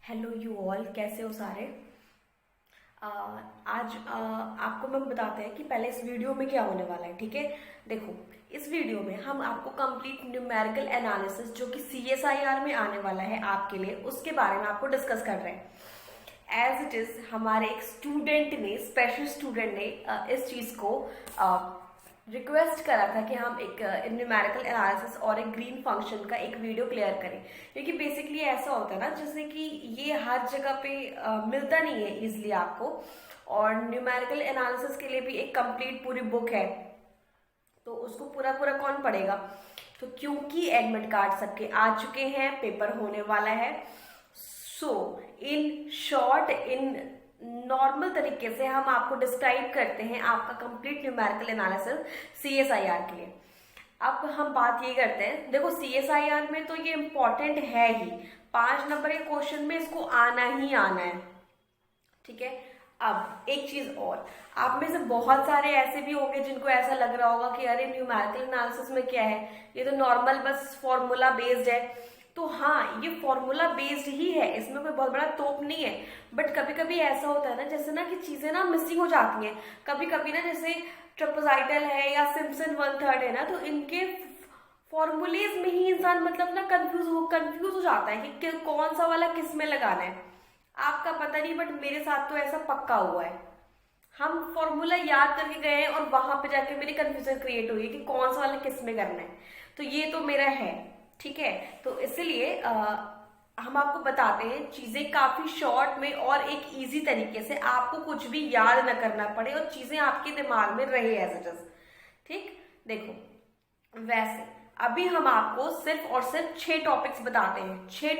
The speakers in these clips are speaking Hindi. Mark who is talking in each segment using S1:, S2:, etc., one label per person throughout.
S1: हेलो यू ऑल, कैसे हो सारे। आज आपको मैं बताते हैं कि पहले इस वीडियो में क्या होने वाला है। ठीक है, देखो, इस वीडियो में हम आपको कंप्लीट न्यूमेरिकल एनालिसिस जो कि CSIR में आने वाला है आपके लिए, उसके बारे में आपको डिस्कस कर रहे हैं। एज इट इज हमारे एक स्टूडेंट ने, स्पेशल स्टूडेंट ने इस चीज को रिक्वेस्ट करा था कि हम एक न्यूमेरिकल एनालिसिस और एक ग्रीन फंक्शन का एक वीडियो क्लियर करें, क्योंकि बेसिकली ऐसा होता है ना, जैसे कि ये हर जगह पे मिलता नहीं है इजिली आपको। और न्यूमेरिकल एनालिसिस के लिए भी एक कंप्लीट पूरी बुक है, तो उसको पूरा पूरा कौन पढ़ेगा। तो क्योंकि एडमिट कार्ड सबके आ चुके हैं, पेपर होने वाला है, सो इन शॉर्ट, इन नॉर्मल तरीके से हम आपको डिस्क्राइब करते हैं आपका कंप्लीट न्यूमेरिकल एनालिसिस CSIR के लिए। अब हम बात ये करते हैं, देखो CSIR में तो ये इंपॉर्टेंट है ही, 5 नंबर के क्वेश्चन में इसको आना ही आना है। ठीक है, अब एक चीज और, आप में से बहुत सारे ऐसे भी होंगे जिनको ऐसा लग रहा होगा कि अरे न्यूमेरिकल एनालिसिस में क्या है, ये तो नॉर्मल बस फॉर्मूला बेस्ड है। तो हाँ, ये फॉर्मूला बेस्ड ही है, इसमें कोई बहुत बड़ा तोप नहीं है। बट कभी कभी ऐसा होता है ना, जैसे ना कि चीजें ना मिसिंग हो जाती हैं कभी कभी ना, जैसे ट्रापेजॉइडल है या सिम्पसन वन थर्ड है ना, तो इनके फॉर्मूलेज में ही इंसान मतलब ना कंफ्यूज हो जाता है कि कौन सा वाला किस में लगाना है। आपका पता नहीं, बट मेरे साथ तो ऐसा पक्का हुआ है। हम फॉर्मूला याद करके गए हैं और वहां पे जाके मेरी कंफ्यूजन क्रिएट हुई है कि कौन सा वाला किस में करना है। तो ये तो मेरा है। ठीक है, तो इसलिए हम आपको बताते हैं चीजें काफी शॉर्ट में और एक इजी तरीके से, आपको कुछ भी याद न करना पड़े और चीजें आपके दिमाग में रहे एज इट इज। ठीक, देखो, वैसे अभी हम आपको सिर्फ और सिर्फ 6 टॉपिक्स बताते हैं। 6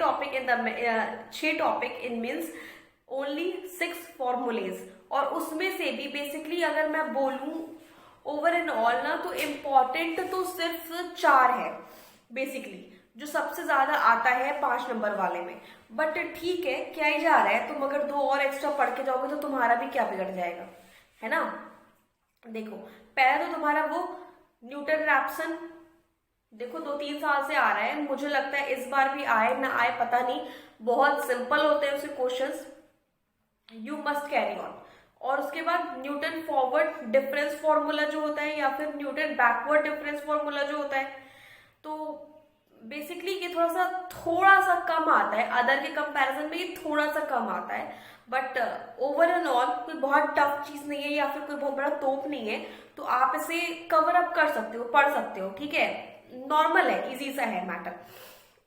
S1: topic in means only 6 formulas, और उसमें से भी बेसिकली अगर मैं बोलूं ओवर एंड ऑल ना, तो इम्पॉर्टेंट तो सिर्फ 4 है बेसिकली, जो सबसे ज्यादा आता है 5 नंबर वाले में। बट ठीक है, क्या ही जा रहा है, तुम अगर 2 और एक्स्ट्रा पढ़ के जाओगे तो तुम्हारा भी क्या बिगड़ जाएगा, है ना। देखो, पहला तो तुम्हारा वो न्यूटन रैप्सन, देखो 2-3 साल से आ रहा है, मुझे लगता है इस बार भी आए ना आए पता नहीं, बहुत सिंपल होते हैं उसके questions, you must carry on. और उसके बाद न्यूटन फॉरवर्ड डिफरेंस फॉर्मूला जो होता है, या फिर न्यूटन बैकवर्ड डिफरेंस फॉर्मूला जो होता है, तो बेसिकली ये थोड़ा सा कम आता है, अदर के कंपैरिजन में ये थोड़ा सा कम आता है। बट ओवर एंड ऑल कोई बहुत टफ चीज नहीं है या फिर कोई बहुत बड़ा तोप नहीं है, तो आप इसे कवर अप कर सकते हो, पढ़ सकते हो। ठीक है, नॉर्मल है, इजी सा है मैटर।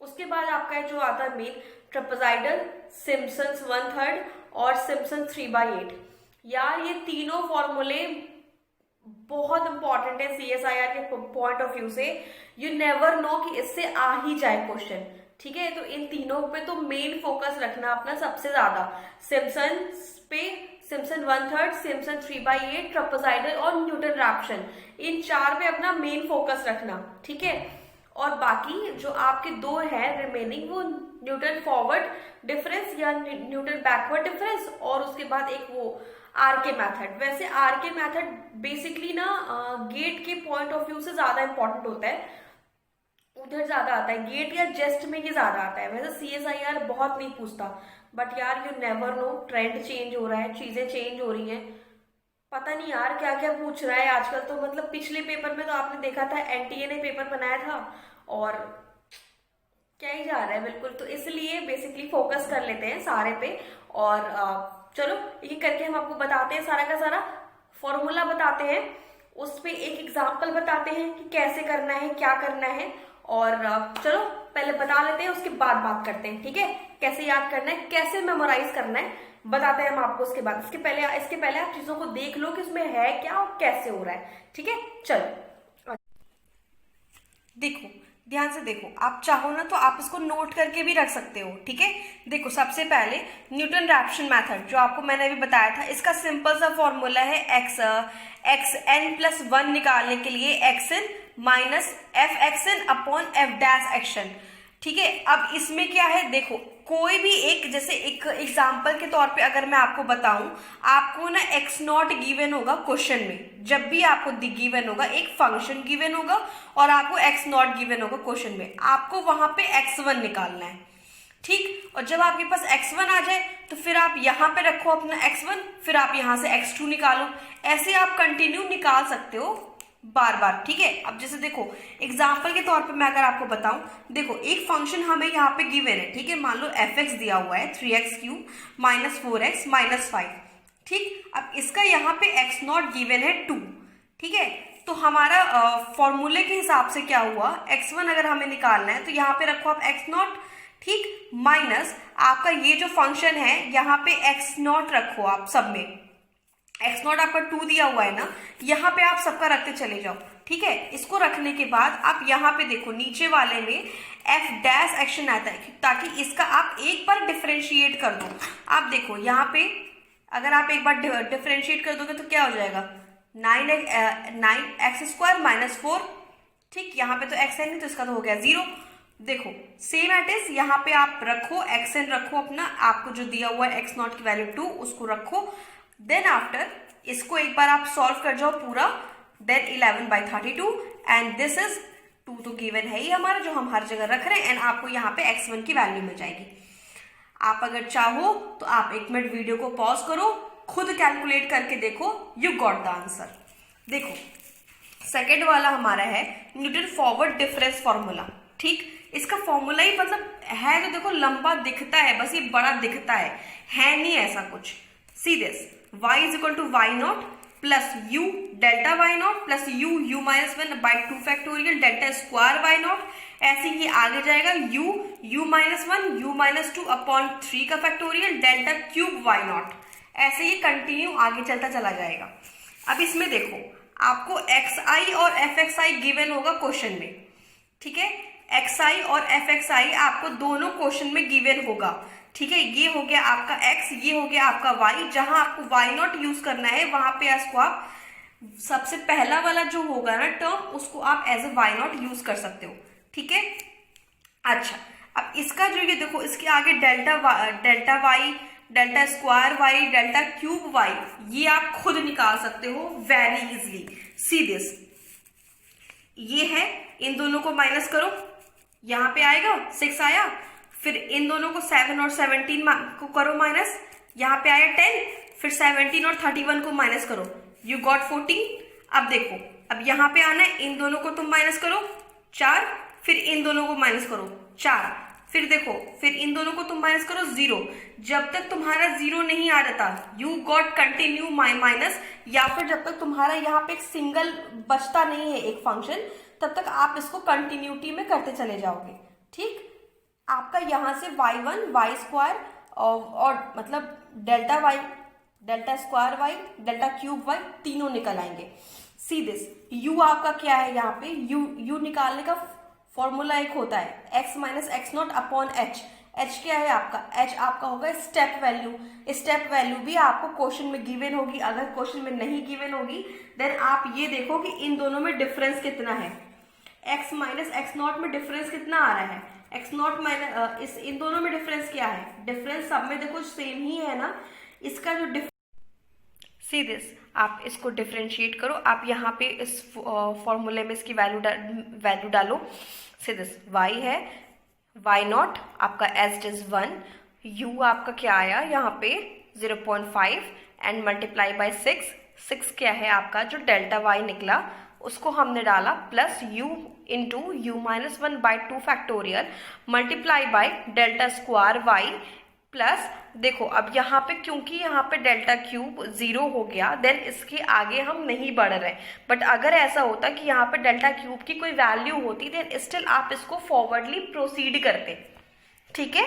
S1: उसके बाद आपका जो आता है main, trapezoidal, Simpson's one third और सिम्पसन 3/8। यार ये तीनों फॉर्मूले बहुत इंपॉर्टेंट है CSIR के पॉइंट ऑफ व्यू से। यू नेवर नो कि इससे आ ही जाए क्वेश्चन। ठीक है, तो इन तीनों पे तो मेन फोकस रखना अपना सबसे ज्यादा, सिम्पसन पे, Simpson one third, Simpson 3/8, trapezoidal और न्यूटन रैप्सन, इन 4 पे अपना मेन फोकस रखना। ठीक है, और बाकी जो आपके 2 है रिमेनिंग, वो न्यूटन फॉरवर्ड डिफरेंस या न्यूटन बैकवर्ड डिफरेंस, और उसके बाद एक वो आरके मैथड। वैसे आरके मैथड बेसिकली ना गेट के पॉइंट ऑफ व्यू से ज्यादा इंपॉर्टेंट होता है, उधर ज्यादा आता है, गेट या जेस्ट में ये ज्यादा आता है। वैसे CSIR बहुत नहीं पूछता, बट यार you never know, trend change हो रहा है, चीजें चेंज हो रही हैं, पता नहीं यार क्या क्या पूछ रहा है आजकल। तो मतलब पिछले पेपर में तो आपने देखा था NTA ने पेपर बनाया था, और क्या ही जा रहा है बिल्कुल। तो इसलिए बेसिकली फोकस कर लेते हैं सारे पे, और चलो ये करके हम आपको बताते हैं सारा का सारा फॉर्मूला बताते हैं, उस पे एक एग्जाम्पल बताते हैं कि कैसे करना है, क्या करना है। और चलो पहले बता लेते हैं, उसके बाद बात करते हैं। ठीक है, कैसे याद करना है, कैसे मेमोराइज करना है, बताते हैं हम आपको उसके बाद। इसके पहले आप चीजों को देख लो कि उसमें है क्या और कैसे हो रहा है। ठीक है, चलो देखो, ध्यान से देखो, आप चाहो ना तो आप इसको नोट करके भी रख सकते हो। ठीक है, देखो सबसे पहले न्यूटन रैप्सन मेथड जो आपको मैंने अभी बताया था, इसका सिंपल सा फॉर्मूला है xn+1 निकालने के लिए xn minus fxn upon f'(x)n। ठीक है, अब इसमें क्या है, देखो कोई भी एक, जैसे एक एग्जाम्पल के तौर पे अगर मैं आपको बताऊं, आपको ना x0 गिवन होगा क्वेश्चन में, जब भी आपको गिवन होगा एक फंक्शन गिवन होगा और आपको x0 गिवन होगा क्वेश्चन में, आपको वहां पे x1 निकालना है। ठीक, और जब आपके पास x1 आ जाए तो फिर आप यहाँ पे रखो अपना x1, फिर आप यहाँ से x2 निकालो। ऐसे आप कंटिन्यू निकाल सकते हो बार बार, ठीक है। अब जैसे देखो एग्जाम्पल के तौर पे मैं अगर आपको बताऊं, देखो एक फंक्शन हमें यहाँ पे गिवन है, ठीक है। मान लो fx दिया हुआ है 3x³ माइनस 4x माइनस 5, ठीक। अब इसका यहाँ पे x0 गिवन है 2, ठीक है। तो हमारा फॉर्मूले के हिसाब से क्या हुआ, x1 अगर हमें निकालना है तो यहाँ पे रखो आप x0, ठीक, माइनस आपका ये जो फंक्शन है यहाँ पे x0 रखो आप सब में। x0 आपका 2 दिया हुआ है ना, यहाँ पे आप सबका रखते चले जाओ, ठीक है। इसको रखने के बाद आप यहाँ पे देखो नीचे वाले में f डैश एक्शन आता है, ताकि इसका आप एक बार डिफरेंशिएट कर दो। आप देखो यहाँ पे अगर आप एक बार डिफरेंशिएट कर दोगे तो क्या हो जाएगा, 9x² माइनस 4, ठीक। यहाँ पे तो x है नहीं तो इसका तो हो गया 0। देखो सेम एट इज यहाँ पे आप रखो xn रखो अपना, आपको जो दिया हुआ है x0 की वैल्यू 2 उसको रखो। देन आफ्टर इसको एक बार आप सॉल्व कर जाओ पूरा, देन 11/32 एंड दिस इज 2 तो गिवन है ही हमारा जो हम हर जगह रख रहे हैं, एंड आपको यहाँ पे x1 की वैल्यू मिल जाएगी। आप अगर चाहो तो आप 1 मिनट वीडियो को पॉज करो, खुद कैलकुलेट करके देखो, यू गॉट द आंसर। देखो सेकेंड वाला हमारा है न्यूटन फॉरवर्ड डिफरेंस फॉर्मूला, ठीक। इसका फॉर्मूला ही मतलब है तो देखो लंबा दिखता है, बस ये बड़ा दिखता है नहीं ऐसा कुछ। See this y is equal to y0 plus u delta y0 plus u minus 1/2 factorial delta square y0। ऐसे ही आगे जाएगा u minus 1 u minus 2 upon 3 का फैक्टोरियल डेल्टा क्यूब y0। ऐसे ही कंटिन्यू आगे चलता चला जाएगा। अब इसमें देखो आपको xi और fxi गिवन होगा क्वेश्चन में, ठीक है। xi और fxi आपको दोनों क्वेश्चन में गिवन होगा, ठीक है। ये हो गया आपका x, ये हो गया आपका y। जहां आपको y0 यूज करना है वहां पे इसको आप सबसे पहला वाला जो होगा ना टर्म उसको आप एज ए y0 यूज कर सकते हो, ठीक है। अच्छा अब इसका जो ये देखो इसके आगे delta y delta square y delta cube y ये आप खुद निकाल सकते हो वेरी इजली। सी दिस, ये है, इन दोनों को माइनस करो, यहाँ पे आएगा 6 आया, फिर इन दोनों को 7 और 17 को करो माइनस, यहाँ पे आया 10, फिर 17 और 31 को माइनस करो, यू गॉट 14। अब देखो अब यहाँ पे आना है, इन दोनों को तुम माइनस करो 4, फिर इन दोनों को माइनस करो 4, फिर देखो फिर इन दोनों को तुम माइनस करो 0। जब तक तुम्हारा 0 नहीं आ जाता यू गॉट कंटिन्यू माइनस, या फिर जब तक तुम्हारा यहाँ पे एक सिंगल बचता नहीं है एक फंक्शन, तब तक आप इसको कंटिन्यूटी में करते चले जाओगे, ठीक। आपका यहाँ से y1 y स्क्वायर और मतलब delta y delta square y delta cube y तीनों निकल आएंगे। सी दिस, u आपका क्या है, यहाँ पे u निकालने का फॉर्मूला एक होता है x minus x0 upon h। h क्या है आपका, h आपका होगा स्टेप वैल्यू। स्टेप वैल्यू भी आपको क्वेश्चन में गिवन होगी, अगर क्वेश्चन में नहीं गिवन होगी देन आप ये देखो कि इन दोनों में डिफरेंस कितना है, x माइनस x0 में डिफरेंस कितना आ रहा है, x0 माइनस इन दोनों में डिफरेंस क्या है, डिफरेंस सब में देखो सेम ही है ना। इसका जो सी दिस, आप इसको डिफरेंशिएट करो, आप यहाँ पे इस फॉर्मूले में इसकी वैल्यू डालो। सी दिस, y है y0 आपका एज इज 1, u आपका क्या आया यहाँ पे 0.5 एंड मल्टीप्लाई बाय 6 क्या है आपका जो डेल्टा y निकला उसको हमने डाला plus u into u minus 1/2 factorial multiply by delta square y plus देखो अब यहाँ पे क्योंकि यहाँ पे डेल्टा क्यूब 0 हो गया देन इसके आगे हम नहीं बढ़ रहे, बट अगर ऐसा होता कि यहाँ पे डेल्टा क्यूब की कोई वैल्यू होती देन स्टिल आप इसको फॉरवर्डली प्रोसीड करते, ठीक है।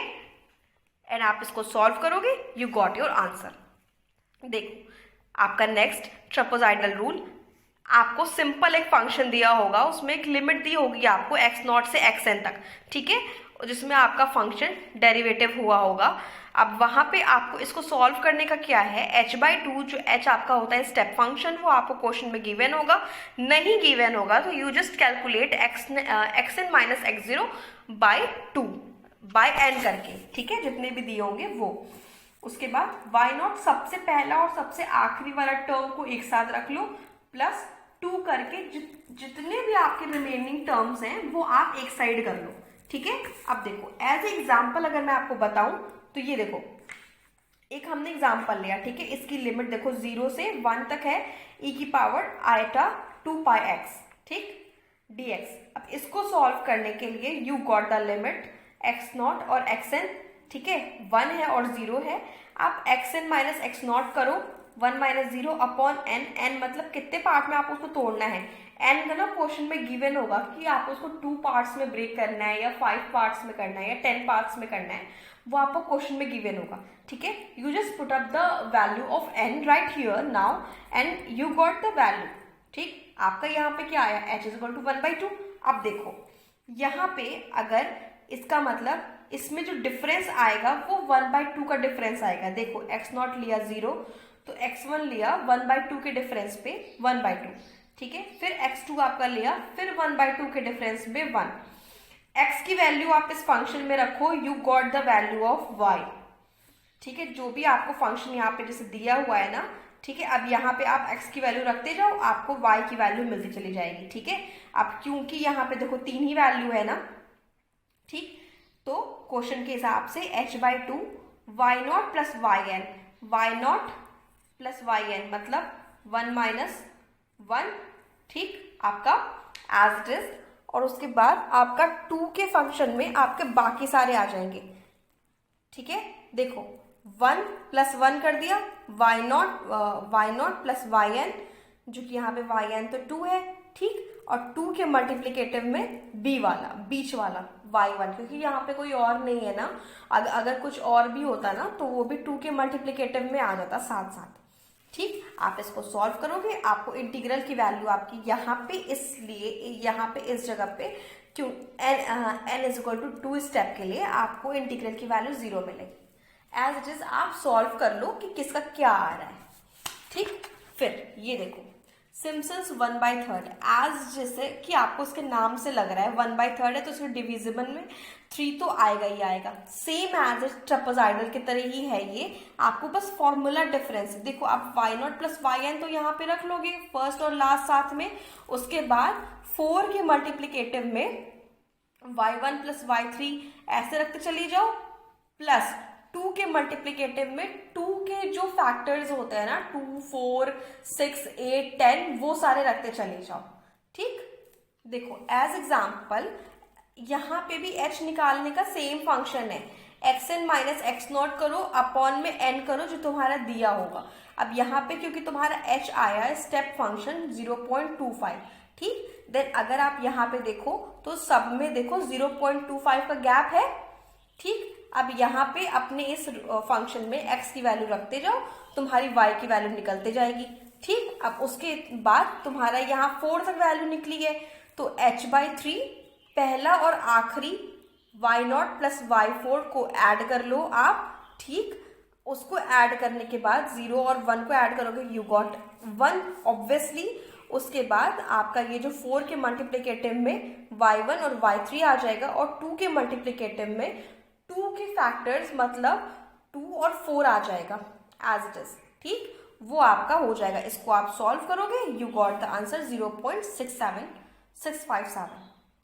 S1: एंड आप इसको सॉल्व करोगे यू गॉट योर आंसर। देखो आपका नेक्स्ट ट्रेपेजॉइडल रूल, आपको सिंपल एक फंक्शन दिया होगा, उसमें एक लिमिट दी होगी आपको x0 से xn तक, ठीक है, जिसमें आपका फंक्शन डेरिवेटिव हुआ होगा। अब वहां पे आपको इसको सॉल्व करने का क्या है, h/2 जो h आपका होता है स्टेप फंक्शन वो आपको क्वेश्चन में गिवन होगा, नहीं गिवन होगा तो you just calculate xn minus x0 by 2 by n करके, ठीक है, जितने भी दिए होंगे वो। उसके बाद y0 सबसे पहला और सबसे आखिरी वाला टर्म को एक साथ रख लो प्लस 2 करके जितने भी आपके रिमेनिंग टर्म्स हैं वो आप एक साइड कर लो, ठीक है। अब देखो एज एग्जाम्पल अगर मैं आपको बताऊं तो ये देखो, एक हमने एग्जाम्पल लिया, ठीक है। इसकी लिमिट देखो 0 से 1 तक है, e की पावर आयटा 2 पाई x, ठीक, dx। अब इसको सॉल्व करने के लिए you got the limit x0 और xn, ठीक है, 1 है और 0 है। आप xn माइनस x0 करो, 1 माइनस 0 अपॉन n, n मतलब कितने पार्ट में आप उसको तोड़ना है, n का ना क्वेश्चन में गिवन होगा कि आप उसको 2 पार्ट्स में ब्रेक करना है या 5 पार्ट्स में करना है या 10 पार्ट्स में करना है, वो आपको क्वेश्चन में गिवन होगा, ठीक है। You just put up the value of n right here now and you got the value, ठीक। आपका यहाँ पे क्या आया, h इज इक्वल टू 1/2। अब देखो यहाँ पे अगर इसका मतलब इसमें जो डिफरेंस आएगा वो 1/2 का डिफरेंस आएगा। देखो x0 लिया 0 तो x1 लिया 1/2 के डिफरेंस पे 1/2, ठीक है। फिर x2 आपका लिया फिर 1/2 के डिफरेंस में 1। x की वैल्यू आप इस फंक्शन में रखो, you got the value of y, ठीक है। जो भी आपको फंक्शन यहाँ पे जैसे दिया हुआ है ना, ठीक है, अब यहाँ पे आप x की वैल्यू रखते जाओ, आपको y की वैल्यू मिलती चली जाएगी, ठीक है। अब क्योंकि यहाँ पे देखो 3 ही वैल्यू है ना, ठीक, तो क्वेश्चन के हिसाब से h/2 y0 plus yn, y0 plus yn मतलब 1 माइनस 1, ठीक, आपका एज इट इज। और उसके बाद आपका 2 के फंक्शन में आपके बाकी सारे आ जाएंगे, ठीक है। देखो 1 प्लस 1 कर दिया, y0 प्लस yn, जो कि यहाँ पे yn तो 2 है, ठीक, और 2 के मल्टीप्लिकेटिव में b वाला, बीच वाला y1, क्योंकि यहाँ पे कोई और नहीं है ना, अगर कुछ और भी होता ना तो वो भी 2 के मल्टीप्लिकेटिव में आ जाता साथ साथ, ठीक। आप इसको सॉल्व करोगे, आपको इंटीग्रल की वैल्यू आपकी यहाँ पे, इसलिए यहाँ पे इस जगह पे क्यों n is equal to 2 step के लिए आपको इंटीग्रल की वैल्यू 0 मिलेगी। एज इट इज आप सॉल्व कर लो कि किसका क्या आ रहा है, ठीक। फिर ये देखो सिम्पसन्स 1/3, एज जैसे कि आपको उसके नाम से लग रहा है 1/3 है तो उसके डिविजिबल में 3 तो आएगा ही आएगा, सेम एज ट्रापेजॉइडल की तरह ही है ये। आपको बस फॉर्मूला डिफरेंस, देखो आप y0 प्लस yn तो यहाँ पे रख लोगे फर्स्ट और लास्ट साथ में, उसके बाद 4 के मल्टीप्लिकेटिव में y1 प्लस y3 ऐसे रखते चली जाओ, प्लस 2 के मल्टीप्लिकेटिव में 2 के जो फैक्टर्स होते हैं ना 2, 4, 6, 8, 10 वो सारे रखते चले जाओ, ठीक। देखो एज एग्जाम्पल यहाँ पे भी h निकालने का सेम फंक्शन है, xn माइनस x0 करो अपॉन में n करो जो तुम्हारा दिया होगा। अब यहाँ पे क्योंकि तुम्हारा h आया है स्टेप फंक्शन 0.25, ठीक, देन अगर आप यहाँ पे देखो तो सब में देखो 0.25 का गैप है, ठीक। अब यहाँ पे अपने इस फंक्शन में x की वैल्यू रखते जाओ, तुम्हारी y की वैल्यू निकलते जाएगी, ठीक। अब उसके बाद तुम्हारा यहाँ 4 तक वैल्यू निकली है तो h/3 पहला और आखिरी y0 प्लस y4 को ऐड कर लो आप, ठीक। उसको ऐड करने के बाद 0 और 1 को ऐड करोगे, यू गॉट 1 ऑब्वियसली। उसके बाद आपका ये जो 4 के मल्टीप्लिकेटिव में y1 और y3 आ जाएगा, और 2 के मल्टीप्लिकेटिव में 2 के फैक्टर्स मतलब 2 और 4 आ जाएगा एज इट इज, ठीक, वो आपका हो जाएगा। इसको आप सॉल्व करोगे, यू गॉट द आंसर 0.67657,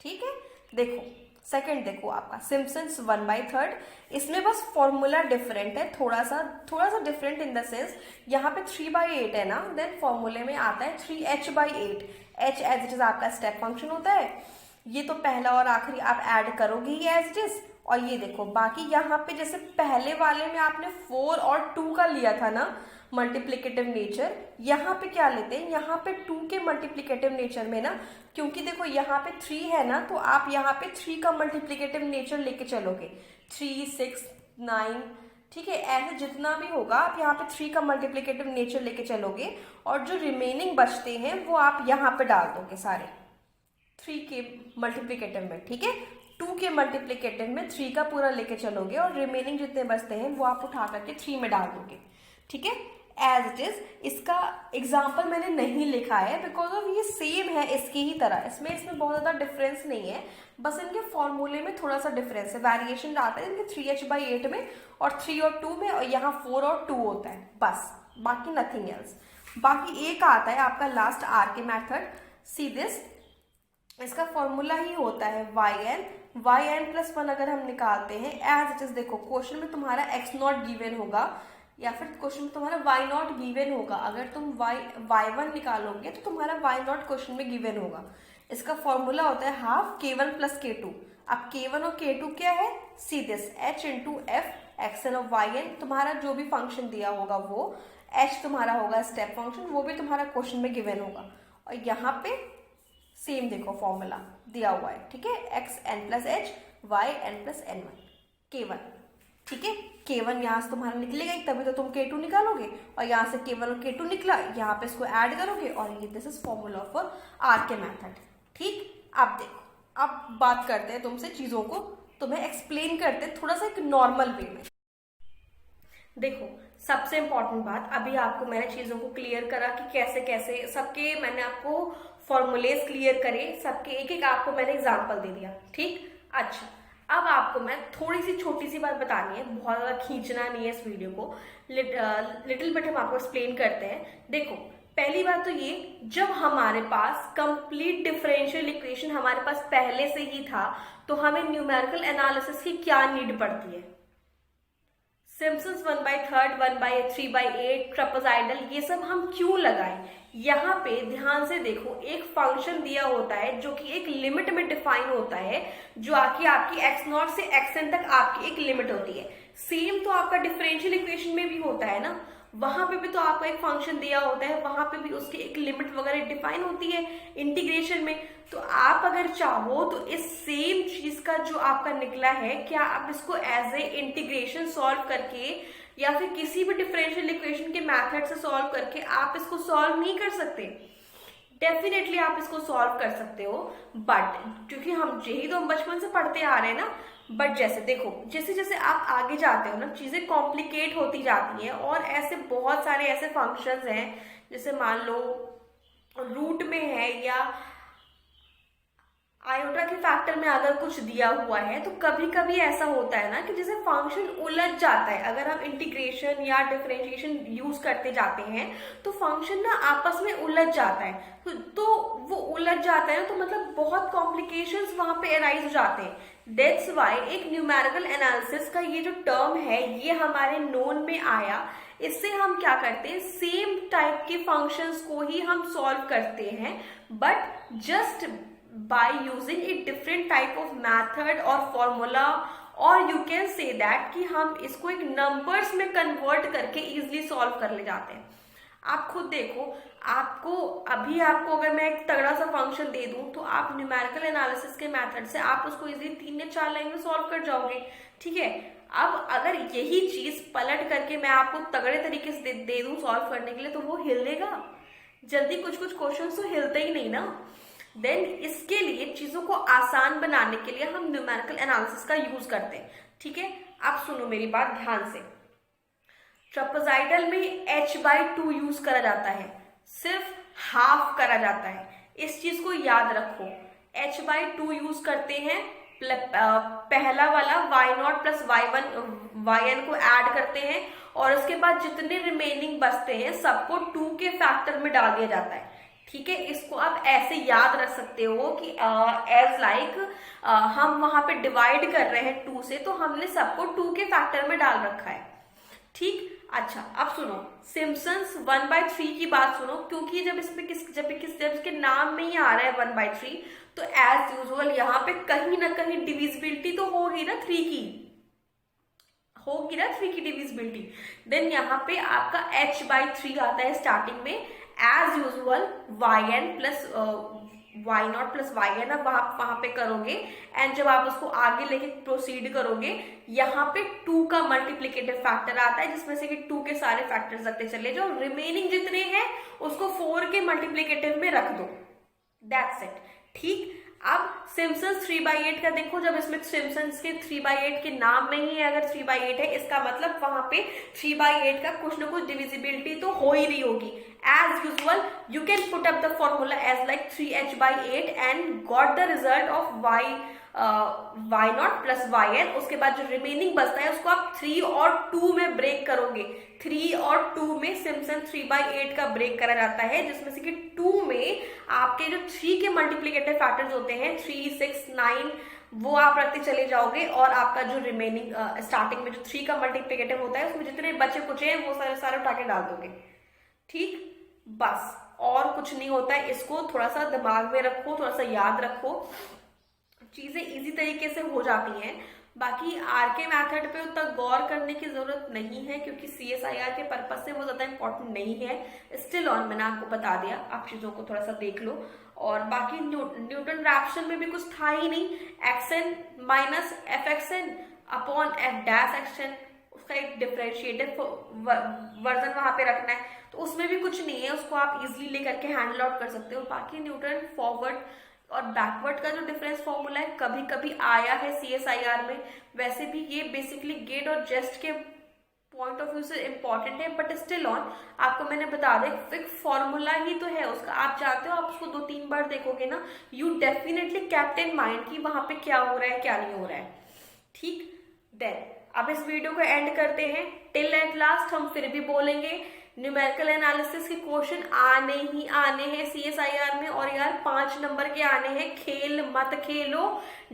S1: ठीक है। देखो सेकंड देखो आपका सिम्पसन्स 1/3, इसमें बस फॉर्मूला डिफरेंट है, थोड़ा सा डिफरेंट इन द सेंस यहाँ पे 3/8 है ना, देन फॉर्मूले में आता है 3h/8, h as it is आपका स्टेप फंक्शन होता है, ये तो पहला और आखिरी आप ऐड करोगे ही एज इट इज। और ये देखो बाकी यहाँ पे जैसे पहले वाले में आपने 4 और 2 का लिया था ना मल्टीप्लिकेटिव नेचर, यहाँ पे क्या लेते हैं, यहाँ पे 2 के मल्टीप्लिकेटिव नेचर में ना, क्योंकि देखो यहाँ पे 3 है ना तो आप यहाँ पे 3 का मल्टीप्लिकेटिव नेचर लेके चलोगे, 3, 6, 9, ठीक है, ऐसे जितना भी होगा आप यहाँ पे 3 का मल्टीप्लिकेटिव नेचर लेके चलोगे, और जो रिमेनिंग बचते हैं वो आप यहाँ पे डाल दोगे सारे 3 के मल्टीप्लिकेटिव में, ठीक है। 2 के मल्टीप्लिकेटिव में 3 का पूरा लेके चलोगे और रिमेनिंग जितने बचते हैं वो आप उठा करके 3 में डाल दोगे, ठीक है, एज इट इज। इसका एग्जाम्पल मैंने नहीं लिखा है बिकॉज ऑफ ये सेम है इसकी ही तरह, इसमें बहुत ज़्यादा डिफरेंस नहीं है, बस इनके फॉर्मूले में थोड़ा सा डिफरेंस है, वेरिएशन आता है इनके 3h/8 में और 3 और 2 में, और यहाँ 4 और 2 होता है बस, बाकी नथिंग एल्स। बाकी एक आता है आपका last are K method, see this, इसका फॉर्मूला ही होता है yn yn+1 अगर हम निकालते हैं एज इट इज, देखो क्वेश्चन में तुम्हारा x0 गिवन होगा या फिर क्वेश्चन में तुम्हारा y0 गिवन होगा। अगर तुम y1 निकालोगे तो तुम्हारा y0 क्वेश्चन में गिवन होगा। इसका फॉर्मूला होता है हाफ k1 + k2। अब k1 और k2 क्या है, see this h × f xn of yn। तुम्हारा जो भी फंक्शन दिया होगा वो h तुम्हारा होगा स्टेप फंक्शन, वो भी तुम्हारा क्वेश्चन में गिवन होगा। और यहाँ पे सेम देखो फॉर्मूला दिया हुआ है, ठीक है, xn+h yn+n1 k1, ठीक है। k1 यहाँ से तुम्हारा निकलेगा ही, तभी तो तुम k2 निकालोगे, और यहाँ से k1 और k2 निकला, यहाँ पे इसको ऐड करोगे और ये this is formula for R K method, ठीक। अब देखो, अब बात करते हैं तुमसे चीजों को, तुम्हें एक्सप्लेन करते हैं थोड़ा सा एक नॉर्मल वे में। देखो सबसे इम्पोर्टेंट बात, अभी आपको मैंने चीजों को क्लियर करा कि कैसे कैसे सबके मैंने आपको फॉर्मूलेज क्लियर करे, सबके एक एक आपको मैंने एग्जांपल दे दिया, ठीक। अच्छा, अब आपको मैं थोड़ी सी छोटी सी बात बतानी है, बहुत ज़्यादा खींचना नहीं है इस वीडियो को, लिटिल बिट हम आपको एक्सप्लेन करते हैं। देखो पहली बात तो ये, जब हमारे पास कंप्लीट डिफरेंशियल इक्वेशन हमारे पास पहले से ही था तो हमें न्यूमेरिकल एनालिसिस की क्या नीड पड़ती है। सिम्पसन्स 1/3, 1/3/8, ट्रेपेजॉइडल, ये सब हम क्यों लगाएं। यहाँ पे ध्यान से देखो, एक फंक्शन दिया होता है जो कि एक लिमिट में डिफाइन होता है, जो आपकी x0 से xn तक आपकी एक लिमिट होती है। सेम तो आपका डिफरेंशियल इक्वेशन में भी होता है ना, वहां पे भी तो आपका एक फंक्शन दिया होता है, वहां पे भी उसकी एक लिमिट वगैरह डिफाइन होती है इंटीग्रेशन में। तो आप अगर चाहो तो इस सेम चीज का जो आपका निकला है, क्या आप इसको एज ए इंटीग्रेशन सॉल्व करके या फिर किसी भी डिफरेंशियल इक्वेशन के मेथड से सॉल्व करके आप इसको सॉल्व नहीं कर सकते। डेफिनेटली आप इसको सॉल्व कर सकते हो, बट क्योंकि यही तो हम बचपन से पढ़ते आ रहे हैं ना। बट जैसे देखो, जैसे जैसे आप आगे जाते हो ना, चीजें कॉम्प्लिकेट होती जाती हैं, और ऐसे बहुत सारे ऐसे फंक्शंस हैं, जैसे मान लो रूट में है या आयोटा के फैक्टर में अगर कुछ दिया हुआ है, तो कभी कभी ऐसा होता है ना कि जैसे फंक्शन उलझ जाता है। अगर हम इंटीग्रेशन या डिफरेंशिएशन यूज करते जाते हैं तो फंक्शन ना आपस में उलझ जाता है, तो वो उलझ जाता है तो मतलब बहुत कॉम्प्लिकेशंस वहां पे अराइज हो जाते हैं। दैट्स वाई एक न्यूमेरिकल एनालिसिस का ये जो टर्म है ये हमारे नोन में आया। इससे हम क्या करते हैं, सेम टाइप के फंक्शंस को ही हम सॉल्व करते हैं, but just by using a different type of method or formula, or you can say that कि हम इसको एक numbers में convert करके easily solve कर ले जाते हैं। आप खुद देखो, आपको अगर मैं एक तगड़ा सा फंक्शन दे दूं तो आप न्यूमेरिकल एनालिसिस के मेथड से आप उसको इजीली 3 या 4 लाइन में सॉल्व कर जाओगे, ठीक है। अब अगर यही चीज पलट करके मैं आपको तगड़े तरीके से दे दूं सॉल्व करने के लिए, तो वो हिलेगा जल्दी। कुछ क्वेश्चन तो हिलते ही नहीं ना। देन इसके लिए चीजों को आसान बनाने के लिए हम न्यूमेरिकल एनालिसिस का यूज करते हैं, ठीक है। आप सुनो मेरी बात ध्यान से। ट्रेपेजॉइडल में h/2 यूज करा जाता है, सिर्फ हाफ करा जाता है, इस चीज को याद रखो। h/2 यूज करते हैं, पहला वाला y0 + yn को ऐड करते हैं, और उसके बाद जितने रिमेनिंग बचते हैं सबको 2 के फैक्टर में डाल दिया जाता है, ठीक है। इसको आप ऐसे याद रख सकते हो कि एज लाइक हम वहां पे डिवाइड कर रहे हैं 2 से, तो हमने सबको 2 के फैक्टर में डाल रखा है, ठीक। अच्छा, अब सुनो सिम्पसन्स 1/3 की बात सुनो, क्योंकि जब इसके नाम में ही आ रहा है 1/3, तो एज यूजुअल यहाँ पे कहीं ना कहीं डिविजिबिलिटी तो होगी ना 3 की डिविजिबिलिटी। देन यहाँ पे आपका h/3 आता है स्टार्टिंग में, as usual yn + y0 + yn अब वहां पे करोगे, एंड जब आप उसको आगे लेके प्रोसीड करोगे, यहाँ पे 2 का मल्टीप्लीकेटिव फैक्टर आता है, जिसमें से कि 2 के सारे फैक्टर्स रखते चले जाओ, रिमेनिंग जितने हैं उसको 4 के मल्टीप्लीकेटिव में रख दो, दैट्स इट, ठीक। अब सिम्पसन्स 3/8 का देखो, जब इसमें सिम्पसन्स के 3/8 के नाम में ही है, अगर 3/8 है, इसका मतलब वहां पे 3/8 का कुछ ना कुछ डिविजिबिलिटी तो हो ही रही होगी। As usual you can put up the formula as like 3h/8 and got the result of y0 + yn। उसके बाद जो रिमेनिंग बचता है उसको आप 3 और 2 में ब्रेक करोगे। 3 और 2 में सिम्पसन 3/8 का ब्रेक करा जाता है, जिसमें से कि 2 में आपके जो 3 के मल्टीप्लीकेटिव फैक्टर्स होते हैं 3, 6, 9, वो आप रखते चले जाओगे और आपका जो रिमेनिंग स्टार्टिंग में जो 3 का मल्टीप्लिकेटिव होता है उसमें जितने बचे कुचे हैं वो सारे सारे उठा के डाल दोगे। ठीक, बस और कुछ नहीं होता है। इसको थोड़ा सा दिमाग में रखो, थोड़ा सा याद रखो, चीजें इजी तरीके से हो जाती हैं। बाकी आर के मैथड पे उतना गौर करने की जरूरत नहीं है क्योंकि CSIR के पर्पज से वो ज्यादा इंपॉर्टेंट नहीं है। स्टिल ऑन मैंने आपको बता दिया, आप चीजों को थोड़ा सा देख लो। और बाकी न्यूटन रैप्शन में भी कुछ था ही नहीं। xn minus fxn upon f dash xn, उसका एक डिफरेंशिएटेड वर्जन वहां पे रखना है, तो उसमें भी कुछ नहीं है, उसको आप इजिली लेकर के हैंडल आउट कर सकते हो। बाकी न्यूटन फॉरवर्ड और बैकवर्ड का जो डिफरेंस फॉर्मूला है कभी कभी आया है CSIR में। वैसे भी ये बेसिकली गेट और जेस्ट के पॉइंट ऑफ व्यू से इंपॉर्टेंट है, बट स्टिल ऑन आपको मैंने बता दें फिक्स फॉर्मूला ही तो है उसका। आप चाहते हो आप उसको 2-3 बार देखोगे ना, you definitely kept in mind कि वहां पे क्या हो रहा है क्या नहीं हो रहा है। ठीक, देन अब इस वीडियो को एंड करते हैं। टिल एट लास्ट हम फिर भी बोलेंगे न्यूमेरिकल एनालिसिस के क्वेश्चन आने ही आने हैं CSIR में, और यार 5 नंबर के आने हैं, खेल मत खेलो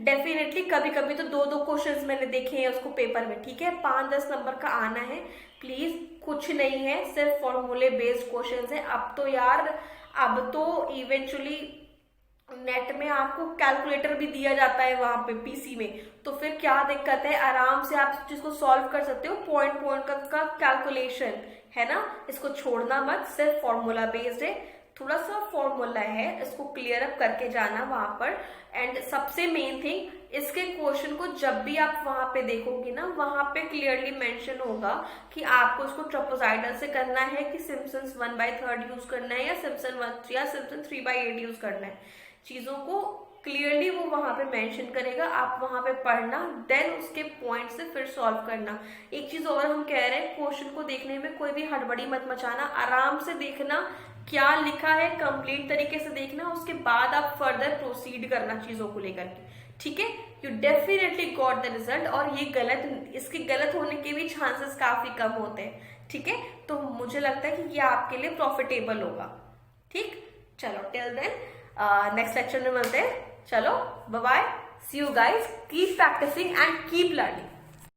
S1: डेफिनेटली। कभी कभी तो 2-2 क्वेश्चंस मैंने देखे हैं उसको पेपर में, ठीक है। 5-10 नंबर का आना है प्लीज, कुछ नहीं है, सिर्फ फॉर्मूले बेस्ड क्वेश्चंस है। अब तो यार अब तो इवेंचुअली नेट में आपको कैलकुलेटर भी दिया जाता है वहां पे PC में, तो फिर क्या दिक्कत है, आराम से आप जिसको सॉल्व कर सकते हो। पॉइंट पॉइंट का कैलकुलेशन है ना, इसको छोड़ना मत, सिर्फ फॉर्मूला बेस्ड है, थोड़ा सा फॉर्मूला है, इसको क्लियर अप करके जाना वहां पर। एंड सबसे मेन थिंग, इसके क्वेश्चन को जब भी आप वहां पे देखोगे ना, वहां पे क्लियरली मेंशन होगा कि आपको इसको ट्रापेजॉइडल से करना है कि सिम्पसन्स 1/3 यूज करना है या सिम्पसन 3/8 यूज करना है। चीजों को क्लियरली वो वहां पे मेंशन करेगा, आप वहां पे पढ़ना, देन उसके पॉइंट से फिर सॉल्व करना। एक चीज और हम कह रहे हैं, क्वेश्चन को देखने में कोई भी हड़बड़ी मत मचाना, आराम से देखना क्या लिखा है, कंप्लीट तरीके से देखना, उसके बाद आप फर्दर प्रोसीड करना चीजों को लेकर के, ठीक है। You definitely got the result, और ये गलत, इसके गलत होने के भी चांसेस काफी कम होते हैं, ठीक है। तो मुझे लगता है कि ये आपके लिए प्रॉफिटेबल होगा, ठीक। चलो टिल देन नेक्स्ट लेक्चर में मिलते हैं। चलो bye bye, see you guys, keep practising and keep learning.